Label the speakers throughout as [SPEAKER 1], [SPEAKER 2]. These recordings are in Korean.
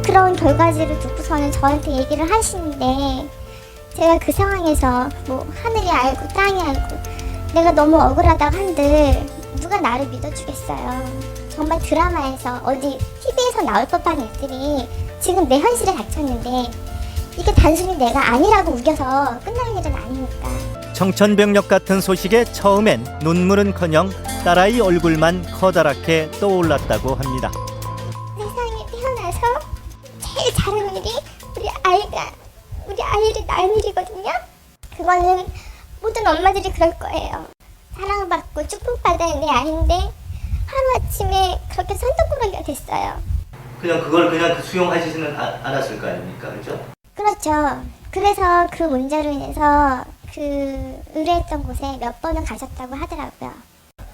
[SPEAKER 1] 그런 결과지를 듣고서는 저한테 얘기를 하시는데 제가 그 상황에서 뭐 하늘이 알고 땅이 알고 내가 너무 억울하다고 한들 누가 나를 믿어주겠어요. 정말 드라마에서 어디 TV에서 나올 법한 일들이 지금 내 현실에 닥쳤는데 이게 단순히 내가 아니라고 우겨서 끝날 일은 아니니까.
[SPEAKER 2] 청천벽력 같은 소식에 처음엔 눈물은커녕 딸아이 얼굴만 커다랗게 떠올랐다고 합니다.
[SPEAKER 1] 세상에 태어나서 제일 잘하는 일이 우리 아이를 낳은 일이거든요. 그거는 모든 엄마들이 그럴 거예요. 사랑받고 축복받은 내 아이인데 하루아침에 그렇게 선동꾸러기가 됐어요.
[SPEAKER 2] 그냥 그걸 그냥 수용하시지는 않았을 거 아닙니까? 그렇죠?
[SPEAKER 1] 그렇죠. 그래서 그 문제로 인해서 그 의뢰했던 곳에 몇 번은 가셨다고 하더라고요.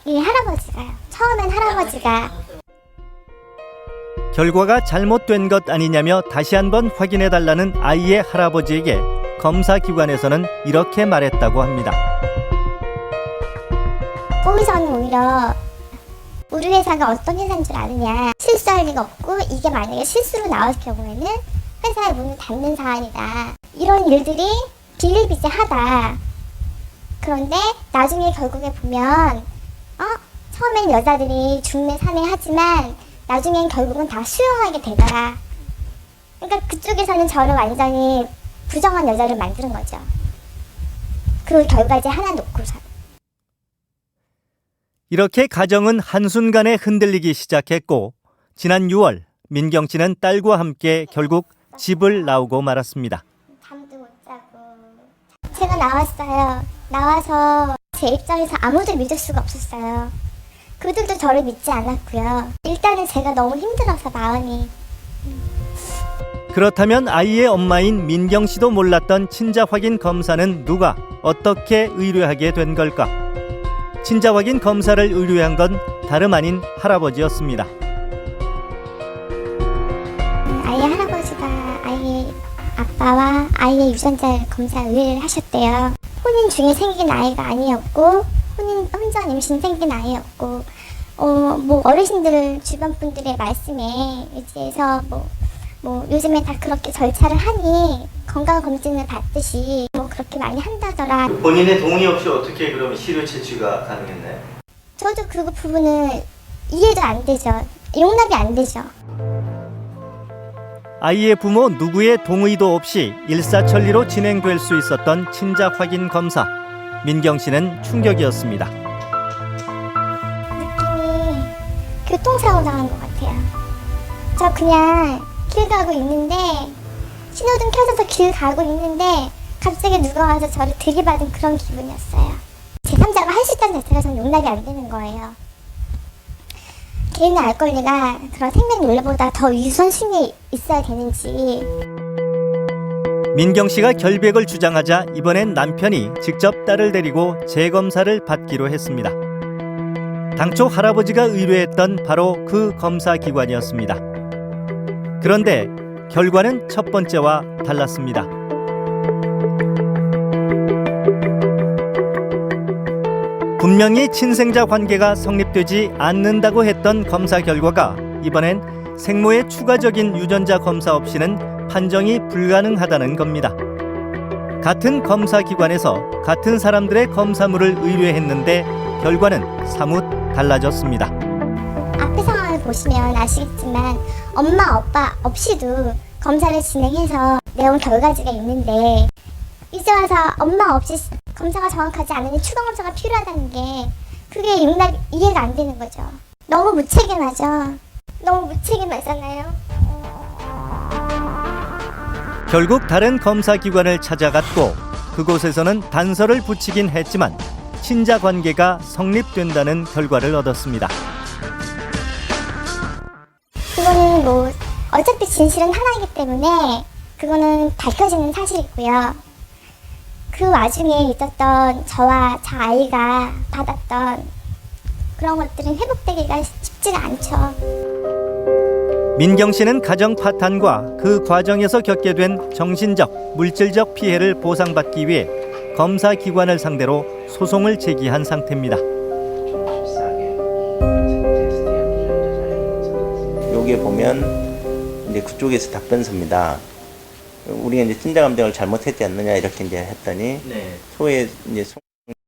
[SPEAKER 1] 이 할아버지가요. 처음엔 할아버지가
[SPEAKER 2] 결과가 잘못된 것 아니냐며 다시 한번 확인해달라는 아이의 할아버지에게 검사기관에서는 이렇게 말했다고 합니다.
[SPEAKER 1] 거기서는 오히려 우리 회사가 어떤 회사인 줄 아느냐, 실수할 리가 없고 이게 만약에 실수로 나올 경우에는 회사의 문을 닫는 사안이다. 이런 일들이 비일비재하다. 그런데 나중에 결국에 보면 처음엔 여자들이 중매 사매 하지만 나중엔 결국은 다 수용하게 되더라. 그러니까 그쪽에서는 저를 완전히 부정한 여자를 만드는 거죠. 그 결과지 하나 놓고서. 이렇게
[SPEAKER 2] 가정은 한순간에 흔들리기 시작했고 지난 6월 민경 씨는 딸과 함께 결국 집을 나오고 말았습니다.
[SPEAKER 1] 잠도 못 자고 제가 나왔어요. 나와서 제 입장에서 아무도 믿을 수가 없었어요. 그들도 저를 믿지 않았고요. 일단은 제가 너무 힘들어서 마음이.
[SPEAKER 2] 그렇다면 아이의 엄마인 민경 씨도 몰랐던 친자 확인 검사는 누가 어떻게 의뢰하게 된 걸까? 친자 확인 검사를 의뢰한 건 다름 아닌 할아버지였습니다.
[SPEAKER 1] 아이의 할아버지가 아이의 아빠와 아이의 유전자 검사 의뢰를 하셨대요. 혼인 중에 생긴 아이가 아니었고 혼전 임신 생긴 아이였고 뭐 어르신들 주변 분들의 말씀에 의지해서 뭐 요즘에 다 그렇게 절차를 하니 건강검진을 받듯이 뭐 그렇게 많이 한다더라.
[SPEAKER 2] 본인의 동의 없이 어떻게 그럼 시료 채취가 가능했나요?
[SPEAKER 1] 저도 그 부분은 이해도 안 되죠. 용납이 안 되죠.
[SPEAKER 2] 아이의 부모 누구의 동의도 없이 일사천리로 진행될 수 있었던 친자 확인 검사. 민경 씨는 충격이었습니다.
[SPEAKER 1] 느낌이 교통사고 당한 것 같아요. 저 그냥 길 가고 있는데 신호등 켜져서 길 가고 있는데 갑자기 누가 와서 저를 들이받은 그런 기분이었어요. 제3자가 할 수 있다는 자체가 전 용납이 안 되는 거예요. 개인의 알 권리가 그런 생명 논리보다 더 우선순위에 있어야 되는지.
[SPEAKER 2] 민경 씨가 결백을 주장하자 이번엔 남편이 직접 딸을 데리고 재검사를 받기로 했습니다. 당초 할아버지가 의뢰했던 바로 그 검사 기관이었습니다. 그런데 결과는 첫 번째와 달랐습니다. 분명히 친생자 관계가 성립되지 않는다고 했던 검사 결과가 이번엔 생모의 추가적인 유전자 검사 없이는 판정이 불가능하다는 겁니다. 같은 검사 기관에서 같은 사람들의 검사물을 의뢰했는데 결과는 사뭇 달라졌습니다.
[SPEAKER 1] 앞에 상황을 보시면 아시겠지만 엄마, 아빠 없이도 검사를 진행해서 내온 결과지가 있는데 이제 와서 엄마 없이 검사가 정확하지 않으니 추가 검사가 필요하다는 게 그게 이해가 안 되는 거죠. 너무 무책임하죠. 너무 무책임하잖아요.
[SPEAKER 2] 결국 다른 검사 기관을 찾아갔고 그곳에서는 단서를 붙이긴 했지만 친자 관계가 성립된다는 결과를 얻었습니다.
[SPEAKER 1] 그거는 뭐 어차피 진실은 하나이기 때문에 그거는 밝혀지는 사실이고요. 그 와중에 있었던 저와 저 아이가 받았던 그런 것들은 회복되기가 쉽지가 않죠.
[SPEAKER 2] 민경 씨는 가정 파탄과 그 과정에서 겪게 된 정신적, 물질적 피해를 보상받기 위해 검사 기관을 상대로 소송을 제기한 상태입니다.
[SPEAKER 3] 여기에 보면 이제 그쪽에서 답변서입니다. 우리가 이제 진작 감정을 잘못했지 않느냐 이렇게 이제 했더니
[SPEAKER 2] 네.
[SPEAKER 3] 소의 이제